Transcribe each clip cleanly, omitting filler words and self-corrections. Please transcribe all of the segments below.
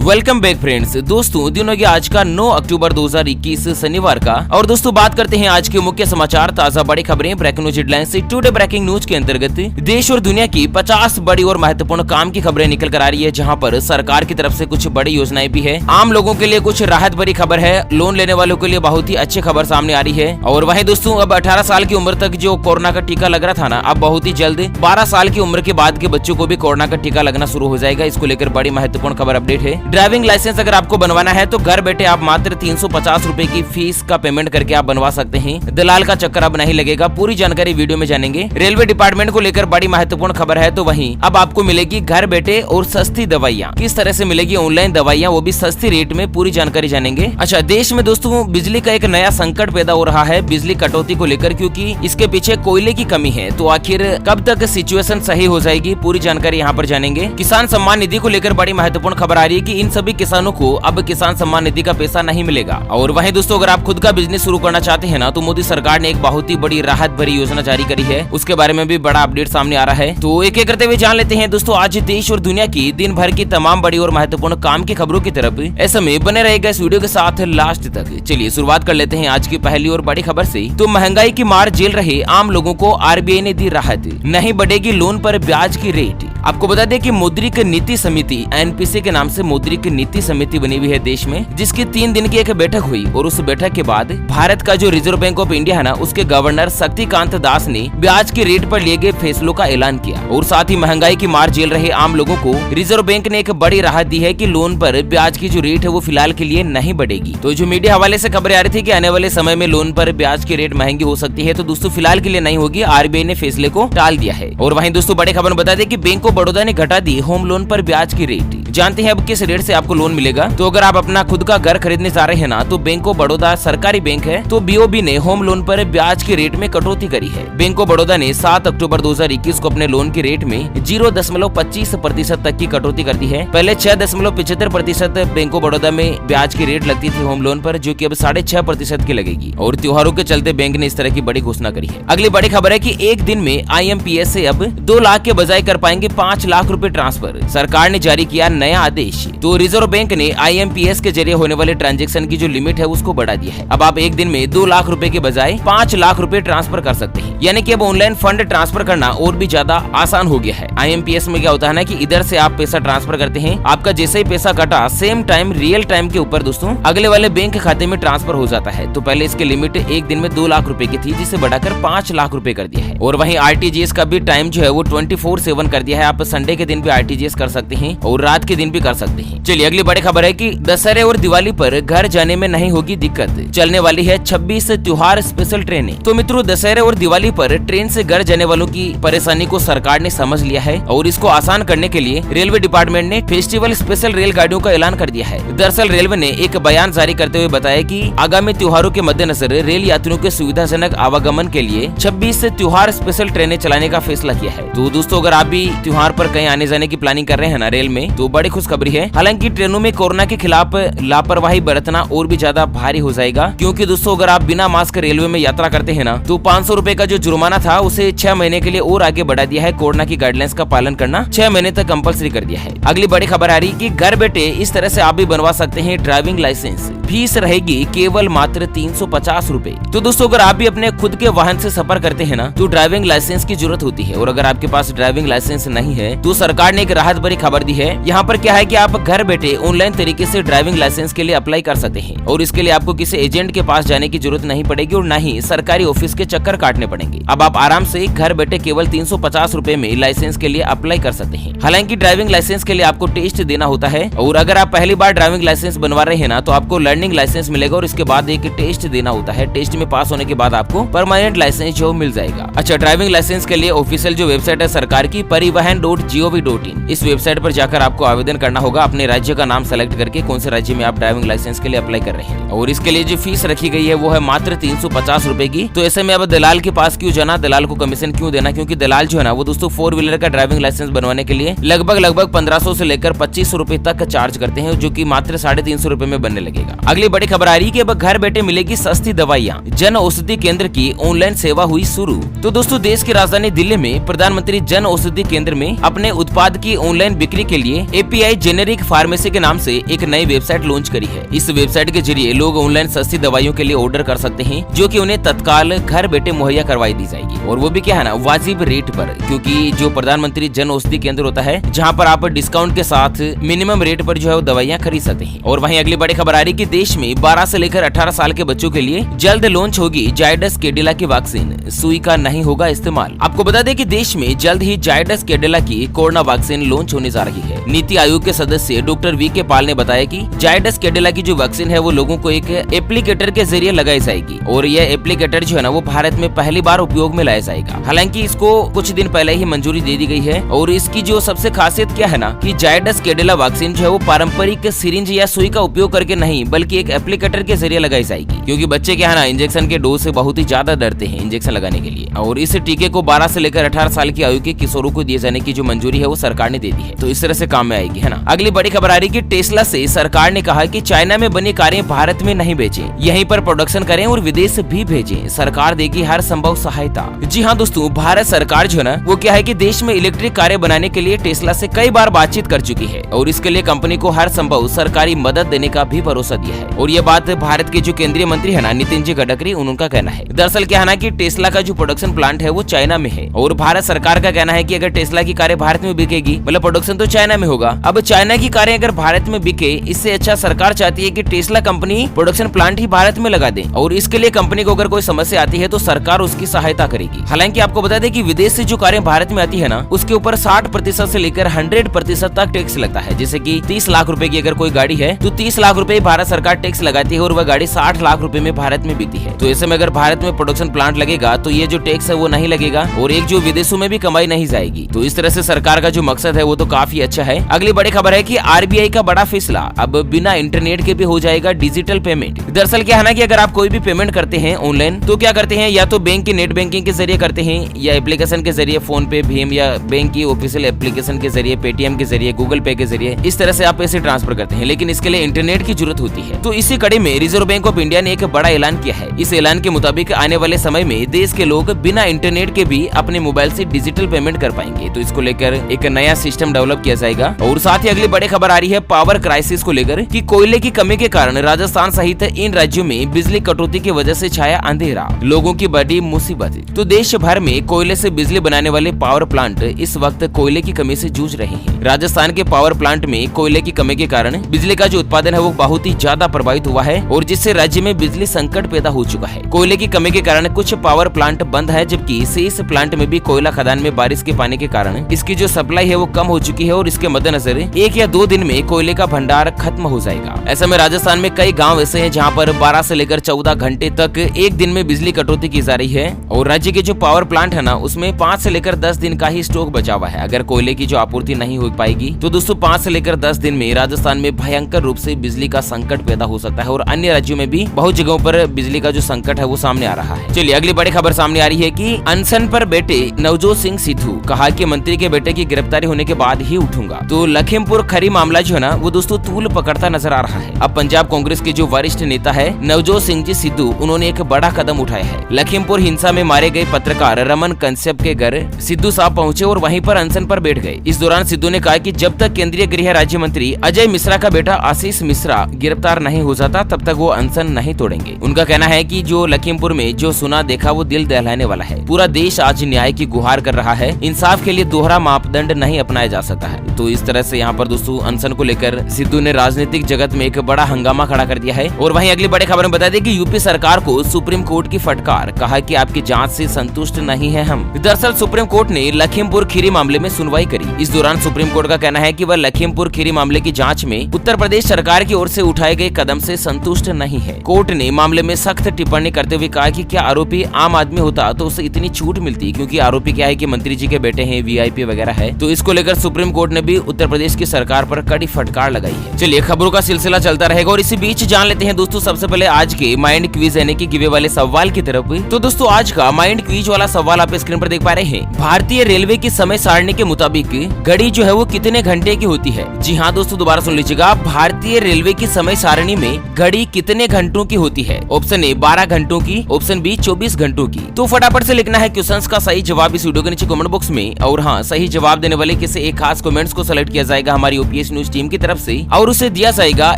Welcome back friends. दोस्तों दिन हो गया आज का 9 अक्टूबर 2021 शनिवार का। और दोस्तों बात करते हैं आज के मुख्य समाचार, ताजा बड़ी खबरें, ब्रेकिंग न्यूज हेडलाइंस से। टुडे ब्रेकिंग न्यूज के अंतर्गत देश और दुनिया की 50 बड़ी और महत्वपूर्ण काम की खबरें निकल कर आ रही है, जहां पर सरकार की तरफ से कुछ बड़ी योजनाएं भी है। आम लोगों के लिए कुछ राहत भरी खबर है, लोन लेने वालों के लिए बहुत ही अच्छी खबर सामने आ रही है। और वहीं दोस्तों अब 18 साल की उम्र तक जो कोरोना का टीका लग रहा था ना, अब बहुत ही जल्द 12 साल की उम्र के बाद के बच्चों को भी कोरोना का टीका लगना शुरू हो जाएगा। इसको लेकर बड़ी महत्वपूर्ण खबर अपडेट है। ड्राइविंग लाइसेंस अगर आपको बनवाना है तो घर बैठे आप मात्र 350 रुपए की फीस का पेमेंट करके आप बनवा सकते हैं। दलाल का चक्कर अब नहीं लगेगा। पूरी जानकारी वीडियो में जानेंगे। रेलवे डिपार्टमेंट को लेकर बड़ी महत्वपूर्ण खबर है। तो वहीं अब आपको मिलेगी घर बैठे और सस्ती दवाइयाँ। किस तरह से मिलेगी ऑनलाइन दवाइयाँ, वो भी सस्ती रेट में, पूरी जानकारी जानेंगे। अच्छा, देश में दोस्तों बिजली का एक नया संकट पैदा हो रहा है बिजली कटौती को लेकर, क्योंकि इसके पीछे कोयले की कमी है। तो आखिर कब तक सिचुएशन सही हो जाएगी, पूरी जानकारी यहाँ पर जानेंगे। किसान सम्मान निधि को लेकर बड़ी महत्वपूर्ण खबर आ रही है कि इन सभी किसानों को अब किसान सम्मान निधि का पैसा नहीं मिलेगा। और वहीं दोस्तों अगर आप खुद का बिजनेस शुरू करना चाहते हैं ना, तो मोदी सरकार ने एक बहुत ही बड़ी राहत भरी योजना जारी करी है। उसके बारे में भी बड़ा अपडेट सामने आ रहा है। तो एक एक करते हुए जान लेते हैं दोस्तों आज देश और दुनिया की दिन भर की तमाम बड़ी और महत्वपूर्ण काम की खबरों की तरफ। ऐसे में बने रहेगा इस वीडियो के साथ लास्ट तक। चलिए शुरुआत कर लेते हैं आज की पहली और बड़ी खबर से। तो महंगाई की मार झेल रहे आम लोगों को आरबीआई ने दी राहत, नहीं बढ़ेगी लोन पर ब्याज की रेट। आपको बता दें कि मौद्रिक नीति समिति एनपीसी के नाम से मौद्रिक नीति समिति बनी हुई है देश में, जिसकी 3 दिन की एक बैठक हुई। और उस बैठक के बाद भारत का जो रिजर्व बैंक ऑफ इंडिया है ना, उसके गवर्नर शक्तिकांत दास ने ब्याज की रेट पर लिए गए फैसलों का ऐलान किया। और साथ ही महंगाई की मार झेल रहे आम लोगों को रिजर्व बैंक ने एक बड़ी राहत दी है कि लोन पर ब्याज की जो रेट है वो फिलहाल के लिए नहीं बढ़ेगी। तो जो मीडिया हवाले से खबरें आ रही थी कि आने वाले समय में लोन पर ब्याज की रेट महंगी हो सकती है, तो दोस्तों फिलहाल के लिए नहीं होगी। आरबीआई ने फैसले को टाल दिया है। और वहीं दोस्तों बड़े खबर बता दें कि बैंक ऑफ बड़ौदा ने घटा दी होम लोन पर ब्याज की रेट। जानते हैं अब किस रेट से आपको लोन मिलेगा। तो अगर आप अपना खुद का घर खरीदने जा रहे हैं ना, तो बैंक ऑफ बड़ौदा सरकारी बैंक है, तो बीओबी ने होम लोन पर ब्याज की रेट में कटौती करी है। बैंक ऑफ बड़ौदा ने 7 अक्टूबर 2021 को अपने लोन की रेट में 0.25% तक की कटौती कर दी है। पहले 6.75% बैंक ऑफ बड़ौदा में ब्याज की रेट लगती थी होम लोन पर, जो कि अब 6.5% की लगेगी। और त्योहारों के चलते बैंक ने इस तरह की बड़ी घोषणा करी है। अगली बड़ी खबर है कि एक दिन में IMPS से अब 2 लाख के बजाय कर पाएंगे 5 लाख रुपए ट्रांसफर। सरकार ने जारी किया नया आदेश। तो रिजर्व बैंक ने IMPS के जरिए होने वाले ट्रांजैक्शन की जो लिमिट है उसको बढ़ा दिया है। अब आप एक दिन में 2 लाख रुपए के बजाय 5 लाख रुपए ट्रांसफर कर सकते हैं। यानी कि अब ऑनलाइन फंड ट्रांसफर करना और भी ज्यादा आसान हो गया है। IMPS में क्या होता है ना कि इधर से आप पैसा ट्रांसफर करते हैं, आपका जैसे ही पैसा कटा सेम टाइम रियल टाइम के ऊपर दोस्तों अगले वाले बैंक खाते में ट्रांसफर हो जाता है। तो पहले इसकी लिमिट एक दिन में 2 लाख रुपए की थी, जिसे बढ़ाकर 5 लाख रुपए कर दिया है। और वहीं RTGS का भी टाइम जो है वो 24/7 कर दिया है। आप संडे के दिन भी RTGS कर सकते हैं और रात के दिन भी कर सकते हैं। चलिए अगली बड़ी खबर है कि दशहरे और दिवाली पर घर जाने में नहीं होगी दिक्कत, चलने वाली है 26 त्योहार स्पेशल ट्रेनें। तो मित्रों दशहरे और दिवाली पर ट्रेन से घर जाने वालों की परेशानी को सरकार ने समझ लिया है और इसको आसान करने के लिए रेलवे डिपार्टमेंट ने फेस्टिवल स्पेशल रेलगाड़ियों का ऐलान कर दिया है। दरअसल रेलवे ने एक बयान जारी करते हुए बताया कि आगामी त्योहारों के मद्देनजर रेल यात्रियों के सुविधाजनक आवागमन के लिए 26 त्योहार स्पेशल ट्रेनें चलाने का फैसला किया है। तो दोस्तों अगर आप भी त्योहार पर कहीं आने जाने की प्लानिंग कर रहे हैं ना रेल में, तो बड़ी खुशखबरी है। हालांकि ट्रेनों में कोरोना के खिलाफ लापरवाही बरतना और भी ज्यादा भारी हो जाएगा, क्योंकि दोस्तों अगर आप बिना मास्क रेलवे में यात्रा करते हैं ना, तो 500 रुपए का जो जुर्माना था उसे 6 महीने के लिए और आगे बढ़ा दिया है। कोरोना की गाइडलाइंस का पालन करना 6 महीने तक कंपलसरी कर दिया है। अगली बड़ी खबर आ रही कि घर बैठे इस तरह से आप भी बनवा सकते हैं ड्राइविंग लाइसेंस। फीस रहेगी केवल मात्र 350 रुपए। तो दोस्तों अगर आप भी अपने खुद के वाहन से सफर करते हैं ना, तो ड्राइविंग लाइसेंस की जरूरत होती है। और अगर आपके पास ड्राइविंग लाइसेंस नहीं है, तो सरकार ने एक राहत भरी खबर दी है। यहाँ पर क्या है कि आप घर बैठे ऑनलाइन तरीके से ड्राइविंग लाइसेंस के लिए अप्लाई कर सकते हैं। और इसके लिए आपको किसी एजेंट के पास जाने की जरूरत नहीं पड़ेगी और न ही सरकारी ऑफिस के चक्कर काटने पड़ेंगे। अब आप आराम से घर बैठे केवल 350 रुपए में लाइसेंस के लिए अप्लाई कर सकते हैं। हालांकि ड्राइविंग लाइसेंस के लिए आपको टेस्ट देना होता है। और अगर आप पहली बार ड्राइविंग लाइसेंस बनवा रहे हैं ना, तो आपको लर्निंग लाइसेंस मिलेगा और इसके बाद एक टेस्ट देना होता है। टेस्ट में पास होने के बाद आपको परमानेंट लाइसेंस जो मिल जाएगा। अच्छा, ड्राइविंग लाइसेंस के लिए ऑफिशियल जो वेबसाइट है सरकार की, परिवहन.gov.in, इस वेबसाइट पर जाकर आपको आवेदन करना होगा। अपने राज्य का नाम सेलेक्ट करके कौन से राज्य में आप ड्राइविंग लाइसेंस के लिए अप्लाई कर रहे हैं। और इसके लिए जो फीस रखी गई है वो है मात्र 350 रुपए की। तो ऐसे में अब दलाल के पास क्यों जाना, दलाल को कमीशन क्यों देना, क्योंकि दलाल जो है ना वो दोस्तों 4 व्हीलर का ड्राइविंग लाइसेंस बनवाने के लिए लगभग 1500 से लेकर 2500 रुपए तक चार्ज करते हैं, जो कि मात्र 350 रुपए में बनने लगेगा। अगली बड़ी खबर आ रही है कि अब घर बैठे मिलेगी सस्ती दवाइयाँ। जन औषधि केंद्र की ऑनलाइन सेवा हुई शुरू। तो दोस्तों देश की राजधानी दिल्ली में प्रधानमंत्री जन औषधि केंद्र में अपने उत्पाद की ऑनलाइन बिक्री के लिए API जेनेरिक फार्मेसी के नाम से एक नई वेबसाइट लॉन्च करी है। इस वेबसाइट के जरिए लोग ऑनलाइन सस्ती दवाइयों के लिए ऑर्डर कर सकते हैं, जो कि उन्हें तत्काल घर बैठे मुहैया करवाई दी जाएगी, और वो भी क्या है ना, वाजिब रेट पर। क्योंकि जो प्रधानमंत्री जन औषधि केंद्र होता है, जहाँ पर आप डिस्काउंट के साथ मिनिमम रेट पर जो है वो दवाइयाँ खरीद सकते हैं। और वहीं अगली बड़ी खबर आ रही है कि देश में 12 से लेकर 18 साल के बच्चों के लिए जल्द लॉन्च होगी जायडस कैडिला की वैक्सीन, सुई का नहीं होगा इस्तेमाल। आपको बता दें कि देश में जल्द ही जायडस कैडिला की कोरोना वैक्सीन लॉन्च होने जा रही है। नीति आयोग के सदस्य डॉक्टर वी.के. पाल ने बताया कि जायडस कैडिला की जो वैक्सीन है वो लोगों को एक एप्लीकेटर के जरिए लगाई जाएगी, और यह एप्लीकेटर जो है ना वो भारत में पहली बार उपयोग में लाया जाएगा। हालांकि इसको कुछ दिन पहले ही मंजूरी दे दी गई है, और इसकी जो सबसे खासियत क्या है ना कि जायडस कैडिला वैक्सीन जो है वो पारंपरिक सिरिंज या सुई का उपयोग करके नहीं, बल्कि एक एप्लीकेटर के जरिए लगाई जाएगी। क्योंकि बच्चे क्या है ना इंजेक्शन के डोज से बहुत ही ज्यादा डरते हैं इंजेक्शन लगाने के लिए, और इस टीके को 12 से लेकर 18 साल की आयु के किशोरों को दिए जाने की जो मंजूरी है वो सरकार ने दे दी है। तो इस तरह से काम में आएगी, है ना। अगली बड़ी खबर आ रही है कि टेस्ला से सरकार ने कहा कि चाइना में बनी कारें भारत में नहीं बेचें, यहीं पर प्रोडक्शन करें और विदेश भी भेजें, सरकार देगी हर संभव सहायता। जी हाँ दोस्तों, भारत सरकार जो है ना वो क्या है कि देश में इलेक्ट्रिक कारें बनाने के लिए टेस्ला से कई बार बातचीत कर चुकी है, और इसके लिए कंपनी को हर संभव सरकारी मदद देने का भी भरोसा दिया है। और ये बात भारत के जो केंद्रीय मंत्री है ना नितिन जी गडकरी, उनका कहना है। दरअसल क्या है ना कि टेस्ला का जो प्रोडक्शन प्लांट है वो चाइना में है, और भारत सरकार का कहना है कि अगर टेस्ला की कारें भारत में बिकेगी, मतलब प्रोडक्शन तो चाइना में होगा, अब चाइना की कारें अगर भारत में बिके, इससे अच्छा सरकार चाहती है कि टेस्ला कंपनी प्रोडक्शन प्लांट ही भारत में लगा दे, और इसके लिए कंपनी को अगर कोई समस्या आती है तो सरकार उसकी सहायता करेगी। हालांकि आपको बता दें कि विदेश से जो कारें भारत में आती है ना उसके ऊपर 60% से लेकर 100% तक टैक्स लगता है। जैसे कि 30 लाख रुपए की अगर कोई गाड़ी है तो 30 लाख रुपए भारत सरकार टैक्स लगाती है, और वह गाड़ी 60 लाख रुपए में भारत में बिकती है। तो ऐसे में अगर भारत में प्रोडक्शन प्लांट लगेगा तो ये जो टैक्स है वो नहीं लगेगा, और एक जो विदेशों में भी कमाई नहीं जाएगी। तो इस तरह से सरकार का जो मकसद है वो तो काफी अच्छा है। अगली बड़ी खबर है कि आरबीआई का बड़ा फैसला, अब बिना इंटरनेट के भी हो जाएगा डिजिटल पेमेंट। दरअसल क्या है ना कि अगर आप कोई भी पेमेंट करते हैं ऑनलाइन तो क्या करते हैं, या तो बैंक की नेट बैंकिंग के जरिए करते हैं, या एप्लीकेशन के जरिए फोन पे, भीम, या बैंक की ऑफिशियल एप्लीकेशन के जरिए, पेटीएम के जरिए, गूगल पे के जरिए, इस तरह से आप पैसे ट्रांसफर करते हैं। लेकिन इसके लिए इंटरनेट की जरूरत होती है। तो इसी कड़ी में रिजर्व बैंक ऑफ इंडिया ने एक बड़ा ऐलान किया है। इस ऐलान के मुताबिक आने वाले समय में देश के लोग बिना इंटरनेट के भी अपने मोबाइल से डिजिटल पेमेंट कर पाएंगे। तो इसको लेकर एक नया सिस्टम डेवलप किया जाएगा। और साथ ही अगली बड़ी खबर आ रही है पावर क्राइसिस को लेकर कि कोयले की कमी के कारण राजस्थान सहित इन राज्यों में बिजली कटौती की वजह से छाया अंधेरा, लोगों की बड़ी मुसीबत। तो देश भर में कोयले से बिजली बनाने वाले पावर प्लांट इस वक्त कोयले की कमी से जूझ रहे हैं। राजस्थान के पावर प्लांट में कोयले की कमी के कारण बिजली का जो उत्पादन है वो बहुत ही ज्यादा प्रभावित हुआ है, और जिससे राज्य में बिजली संकट पैदा हो चुका है। कोयले की कमी के कारण कुछ पावर प्लांट बंद है, जबकि शेष प्लांट में भी कोयला खदान में बारिश के पानी के कारण इसकी जो सप्लाई है वो कम हो चुकी है, और इसके मद्देनजर 1 या 2 दिन में कोयले का भंडार खत्म हो जाएगा। ऐसे में राजस्थान में कई गाँव ऐसे हैं जहाँ पर 12 से लेकर 14 घंटे तक एक दिन में बिजली कटौती की जा रही है, और राज्य के जो पावर प्लांट है ना उसमें 5 से लेकर 10 दिन का ही स्टॉक बचा हुआ है। अगर कोयले की जो आपूर्ति नहीं हो पाएगी तो दोस्तों 5 से लेकर 10 दिन में राजस्थान में भयंकर रूप से बिजली का संकट पैदा हो सकता है, और अन्य राज्यों में भी बहुत जगहों पर बिजली का जो संकट है वो सामने आ रहा है। चलिए अगली बड़ी खबर सामने आ रही है कि अनशन पर बैठे नवजोत सिंह सिद्धू, कहा कि मंत्री के बेटे की गिरफ्तारी होने के बाद ही उठूंगा। तो लखीमपुर खरी मामला जो है ना वो दोस्तों तूल पकड़ता नजर आ रहा है। अब पंजाब कांग्रेस के जो वरिष्ठ नेता है नवजोत सिंह जी सिद्धू, उन्होंने एक बड़ा कदम उठाया है। लखीमपुर हिंसा में मारे गए पत्रकार रमन कश्यप के घर सिद्धू साहब पहुंचे और वहीं पर अनशन पर बैठ गए। इस दौरान सिद्धू ने कहा कि जब तक केंद्रीय गृह राज्य मंत्री अजय मिश्रा का बेटा आशीष मिश्रा गिरफ्तार नहीं हो जाता तब तक वो अनशन नहीं तोड़ेंगे। उनका कहना है कि जो लखीमपुर में जो सुना देखा वो दिल दहलाने वाला है। पूरा देश आज न्याय की गुहार कर रहा है। इंसाफ के लिए दोहरा मापदंड नहीं अपनाया जा सकता है। तो इस तरह से यहाँ पर दोस्तों अनशन को लेकर सिद्धू ने राजनीतिक जगत में एक बड़ा हंगामा खड़ा कर दिया है। और वहीं अगली बड़ी खबर में बता दें कि यूपी सरकार को सुप्रीम कोर्ट की फटकार, कहा कि आपकी जांच से संतुष्ट नहीं है हम। दरअसल सुप्रीम कोर्ट ने लखीमपुर खीरी मामले में सुनवाई करी। इस दौरान सुप्रीम कोर्ट का कहना है कि वह लखीमपुर खीरी मामले की जांच में उत्तर प्रदेश सरकार की ओर से उठाए गए कदम से संतुष्ट नहीं है। कोर्ट ने मामले में सख्त टिप्पणी करते हुए कहा कि क्या आरोपी आम आदमी होता तो उसे इतनी छूट मिलती, क्योंकि आरोपी क्या है कि मंत्री जी के बेटे हैं, वीआईपी वगैरह है। तो इसको लेकर सुप्रीम कोर्ट ने भी उत्तर प्रदेश की सरकार पर कड़ी फटकार लगाई है। चलिए खबरों का सिलसिला चलता रहेगा और इसी बीच जान लेते हैं दोस्तों सबसे पहले आज के माइंड क्विज यानी कि गिवे वाले सवाल की तरफ। तो दोस्तों आज का माइंड क्विज वाला सवाल आप स्क्रीन पर देख पा रहे हैं। भारतीय रेलवे की समय सारणी के मुताबिक घड़ी जो है वो कितने घंटे की होती है? जी हाँ दोस्तों दोबारा सुन लीजिएगा, भारतीय रेलवे की समय सारणी में घड़ी कितने घंटों की होती है? ऑप्शन ए 12 घंटों की, ऑप्शन बी 24 घंटों की। तो फटाफट से लिखना है क्वेश्चंस का सही जवाब इस वीडियो के नीचे कमेंट बॉक्स में। और हाँ, सही जवाब देने वाले किसी एक खास कमेंट्स को सेलेक्ट किया जाएगा हमारी यूपीएससी लेटेस्ट न्यूज टीम की तरफ से, और उसे दिया जाएगा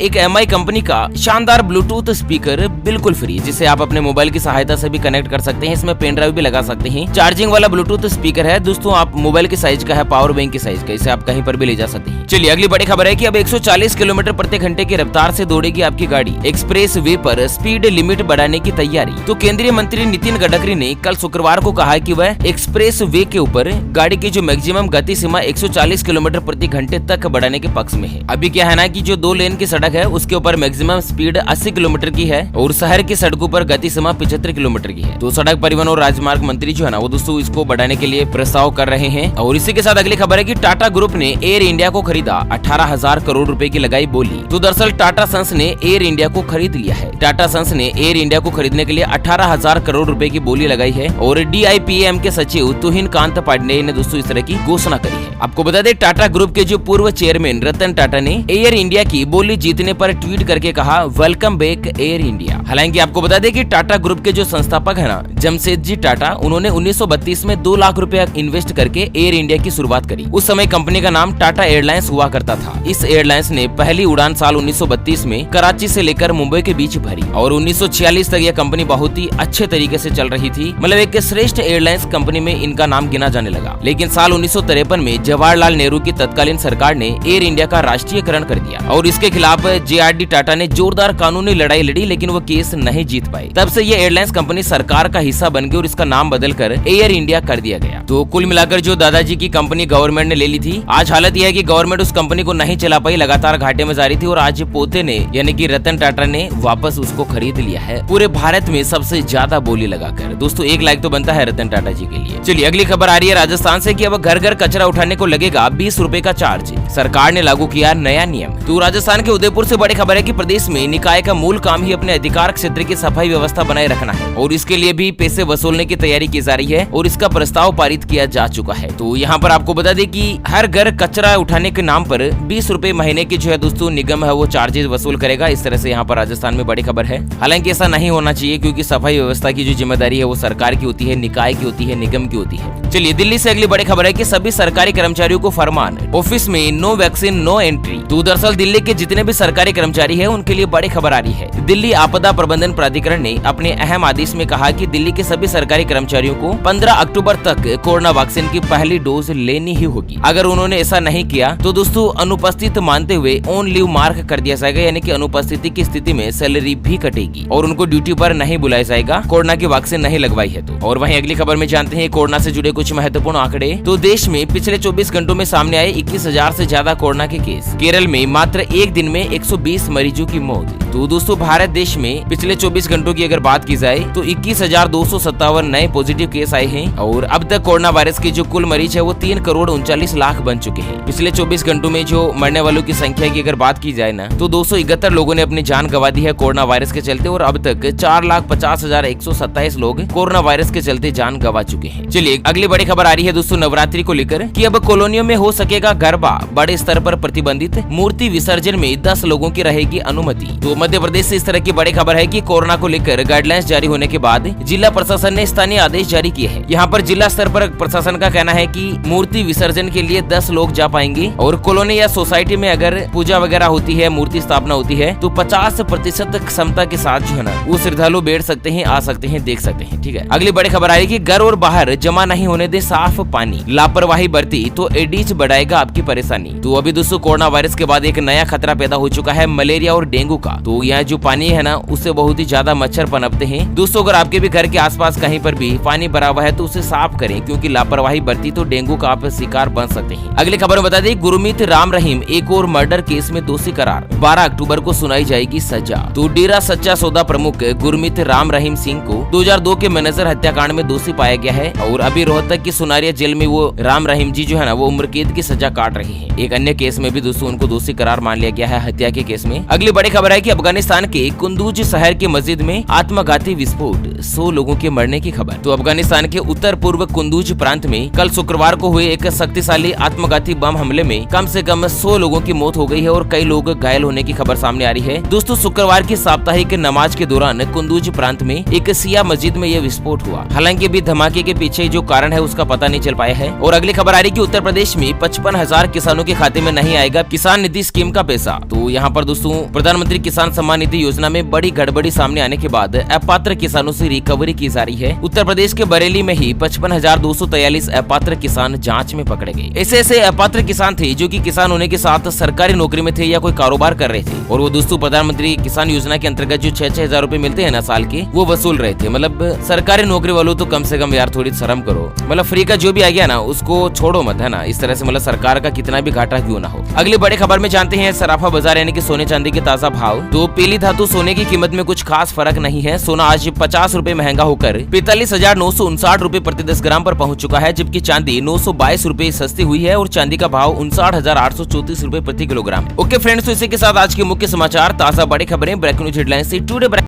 एक MI कंपनी का शानदार ब्लूटूथ स्पीकर बिल्कुल फ्री, जिसे आप अपने मोबाइल की सहायता से भी कनेक्ट कर सकते हैं। इसमें पेन ड्राइव भी लगा सकते हैं। चार्जिंग वाला ब्लूटूथ स्पीकर है दोस्तों, आप मोबाइल के साइज का है, पावर बैंक के साइज का, इसे आप कहीं पर भी ले जा सकते हैं। चलिए अगली बड़ी खबर है कि अब 140 किलोमीटर प्रति घंटे की रफ्तार से दौड़ेगी आपकी गाड़ी। एक्सप्रेस वे पर स्पीड लिमिट बढ़ाने की तैयारी। तो केंद्रीय मंत्री नितिन गडकरी ने कल शुक्रवार को कहा कि वह एक्सप्रेस वे के ऊपर गाड़ी की जो मैक्सिमम गति सीमा 140 किलोमीटर प्रति घंटे तक बढ़ाने के पक्ष में है। अभी क्या है ना कि जो 2 लेन की सड़क है उसके ऊपर मैक्सिमम स्पीड 80 किलोमीटर की है और शहर की सड़कों पर गति सीमा 75 किलोमीटर की है। तो सड़क परिवहन और राजमार्ग मंत्री जो है ना वो दोस्तों इसको बढ़ाने के लिए प्रस्ताव कर रहे हैं। और इसी के साथ अगली खबर है कि टाटा ग्रुप ने एयर इंडिया को खरीदा, 18,000 करोड़ रुपए की लगाई बोली। तो दरअसल टाटा सन्स ने एयर इंडिया को खरीद लिया है। टाटा सन्स ने एयर इंडिया को खरीदने के लिए 18,000 करोड़ रुपए की बोली लगाई है और DIPM के सचिव तुहिन कांत पांडे ने दोस्तों इस तरह की घोषणा करी है। आपको बता दें टाटा ग्रुप के जो पूर्व चेयरमैन रतन टाटा ने एयर इंडिया की बोली जीतने पर ट्वीट करके कहा, वेलकम बैक एयर इंडिया। हालांकि आपको बता दें कि टाटा ग्रुप के जो संस्थापक है ना जमशेदजी टाटा, उन्होंने 1932 में 2 लाख रुपया इन्वेस्ट करके एयर इंडिया की शुरुआत करी। उस समय कंपनी का नाम टाटा एयरलाइंस हुआ करता था। इस एयरलाइंस ने पहली उड़ान साल 1932 में कराची से लेकर मुंबई के बीच भरी और 1946 तक यह कंपनी बहुत ही अच्छे तरीके से चल रही थी। मतलब एक श्रेष्ठ एयरलाइंस कंपनी में इनका नाम गिना जाने लगा। लेकिन साल 1953 में जवाहरलाल नेहरू की तत्कालीन सरकार ने एयर इंडिया का राष्ट्रीयकरण कर दिया और इसके खिलाफ JRD टाटा ने जोरदार कानूनी लड़ाई लड़ी, लेकिन वो केस नहीं जीत पाए। तब से ये एयरलाइंस कंपनी सरकार का हिस्सा बन गई और इसका नाम बदलकर एयर इंडिया कर दिया गया। तो कुल मिलाकर जो दादाजी की कंपनी गवर्नमेंट ने ले ली थी, आज हालत यह है कि गवर्नमेंट उस कंपनी को नहीं चला पाई, लगातार घाटे में जा रही थी और आज पोते ने यानी कि रतन टाटा ने वापस उसको खरीद लिया है पूरे भारत में सबसे ज्यादा बोली लगाकर। दोस्तों 1 लाख तो बनता है रतन टाटा जी के लिए। चलिए अगली खबर आ रही है राजस्थान से कि अब घर घर कचरा उठाने को लगेगा 20 रुपए का चार्ज। सरकार ने लागू किया नया नियम। तो राजस्थान के उदयपुर से बड़ी खबर है कि प्रदेश में निकाय का मूल काम ही अपने अधिकार क्षेत्र की सफाई व्यवस्था बनाए रखना है और इसके लिए भी पैसे वसूलने की तैयारी की जा रही है और इसका प्रस्ताव पारित किया जा चुका है। तो यहाँ पर आपको बता दें कि हर घर कचरा उठाने के नाम पर 20 रुपए महीने की जो है दोस्तों निगम है वो चार्जेस वसूल करेगा। इस तरह से यहाँ पर राजस्थान में बड़ी खबर है। हालांकि ऐसा नहीं होना चाहिए क्योंकि सफाई व्यवस्था की जो जिम्मेदारी है वो सरकार की होती है, निकाय की होती है, निगम की होती है। चलिए दिल्ली से अगली बड़ी खबर है कि सभी सरकारी कर्मचारियों को फरमान, ऑफिस में नो वैक्सीन नो एंट्री। तो दरअसल दिल्ली के जितने भी सरकारी कर्मचारी है उनके लिए बड़ी खबर आ रही है। दिल्ली आपदा प्रबंधन प्राधिकरण ने अपने अहम आदेश में कहा कि दिल्ली के सभी सरकारी कर्मचारियों को 15 अक्टूबर तक कोरोना वैक्सीन की पहली डोज लेनी ही होगी। अगर उन्होंने ऐसा नहीं किया तो दोस्तों अनुपस्थित मानते हुए ऑन लीव मार्क कर दिया जाएगा, यानी कि अनुपस्थिति की स्थिति में सैलरी भी कटेगी और उनको ड्यूटी पर नहीं बुलाया जाएगा कोरोना की वैक्सीन नहीं लगवाई है तो। और वहीं अगली खबर में जानते हैं कोरोना से जुड़े कुछ महत्वपूर्ण आंकड़े। तो देश में पिछले 24 घंटों में सामने आए 21,000 से ज्यादा कोरोना के केस। केरल में मात्र एक दिन में 120 मरीजों की मौत। तो दोस्तों भारत देश में पिछले 24 घंटों की अगर बात की जाए तो 21,257 नए पॉजिटिव केस आए हैं और अब तक कोरोना वायरस के जो कुल मरीज है वो 3 करोड़ 39 लाख बन चुके हैं। पिछले 24 घंटों में जो मरने वालों की संख्या की अगर बात की जाए ना तो 271 लोगों ने अपनी जान गंवा दी है कोरोना वायरस के चलते और अब तक 4,50,127 लोग कोरोना वायरस के चलते जान गंवा चुके हैं। चलिए अगली बड़ी खबर आ रही है दोस्तों नवरात्रि को लेकर कि अब कॉलोनियों में हो सकेगा गरबा, बड़े स्तर पर प्रतिबंधित, मूर्ति विसर्जन में 10 लोगों की रहेगी अनुमति। तो मध्य प्रदेश से इस तरह की बड़ी खबर है कि कोरोना को लेकर गाइडलाइंस जारी होने के बाद जिला प्रशासन ने स्थानीय आदेश जारी किए हैं। यहाँ पर जिला स्तर पर प्रशासन का कहना है कि मूर्ति विसर्जन के लिए 10 लोग जा पाएंगे और कॉलोनी या सोसाइटी में अगर पूजा वगैरह होती है, मूर्ति स्थापना होती है तो 50% क्षमता के साथ जो है ना वो श्रद्धालु बैठ सकते हैं, आ सकते हैं, देख सकते हैं। ठीक है अगली बड़ी खबर आई कि घर और बाहर जमा नहीं होने दे साफ पानी, लापरवाही बरती तो एडिस बढ़ाएगा आपकी परेशानी। तो अभी दोस्तों कोरोना वायरस के बाद एक नया खतरा पैदा हो चुका है मलेरिया और डेंगू का। तो यहाँ जो पानी है ना उससे बहुत ही ज्यादा मच्छर पनपते हैं। दोस्तों अगर आपके भी घर के आसपास कहीं पर भी पानी भरा हुआ है तो उसे साफ करें क्योंकि लापरवाही बरती तो डेंगू का आप शिकार बन सकते हैं। अगली खबर में बता दें गुरमीत राम रहीम एक और मर्डर केस में दोषी करार, 12 अक्टूबर को सुनाई जाएगी सजा। तो डेरा सच्चा सौदा प्रमुख गुरमीत राम रहीम सिंह को 2002 के मैनेजर हत्याकांड में दोषी पाया गया है और अभी रोहतक की सुनारिया जेल में वो राम रहीम जी जो है ना वो उम्र कैद की सजा काट रहे हैं। एक अन्य केस में भी दोस्तों उनको दोषी करार मान लिया गया है हत्या के केस में। अगली बड़ी खबर है कि अब अफगानिस्तान के कुंदूज शहर के मस्जिद में आत्मघाती विस्फोट, 100 लोगों के मरने की खबर। तो अफगानिस्तान के उत्तर पूर्व कुंदूज प्रांत में कल शुक्रवार को हुए एक शक्तिशाली आत्मघाती बम हमले में कम से कम 100 लोगों की मौत हो गई है और कई लोग घायल होने की खबर सामने आ रही है। दोस्तों, शुक्रवार की साप्ताहिक नमाज के दौरान कुंदूज प्रांत में एक शिया मस्जिद में यह विस्फोट हुआ। हालांकि अभी धमाके के पीछे जो कारण है उसका पता नहीं चल पाया है। और अगली खबर आ रही है कि उत्तर प्रदेश में 55,000 किसानों के खाते में नहीं आएगा किसान निधि स्कीम का पैसा। तो यहाँ पर दोस्तों प्रधानमंत्री किसान सम्मान निधि योजना में बड़ी गड़बड़ी सामने आने के बाद अपात्र किसानों से रिकवरी की जा रही है। उत्तर प्रदेश के बरेली में ही 55,243 अपात्र किसान जांच में पकड़े गए। ऐसे अपात्र किसान थे जो कि किसान होने के साथ सरकारी नौकरी में थे या कोई कारोबार कर रहे थे और वो दोस्तों प्रधानमंत्री किसान योजना के अंतर्गत जो 6-6 हजार रूपए मिलते हैं ना साल के, वो वसूल रहे थे। मतलब सरकारी नौकरी वालों तो कम से कम यार थोड़ी शर्म करो। मतलब फ्री का जो भी आ गया ना उसको छोड़ो मत, है ना। इस तरह से मतलब सरकार का कितना भी घाटा क्यों ना हो। अगली बड़ी खबर में जानते हैं सराफा बाजार यानी कि सोने चांदी के ताजा भाव। तो पीली धातु सोने की कीमत में कुछ खास फर्क नहीं है। सोना आज 50 रूपए महंगा होकर 45,959 रूपए प्रति 10 ग्राम पर पहुंच चुका है, जबकि चांदी 922 रूपए सस्ती हुई है और चांदी का भाव 59,834 रूपए प्रति किलोग्राम। ओके फ्रेंड्स, तो इसी के साथ आज के मुख्य समाचार, ताजा बड़ी खबरें, ब्रेकिंग न्यूज हेडलाइंस से टुडे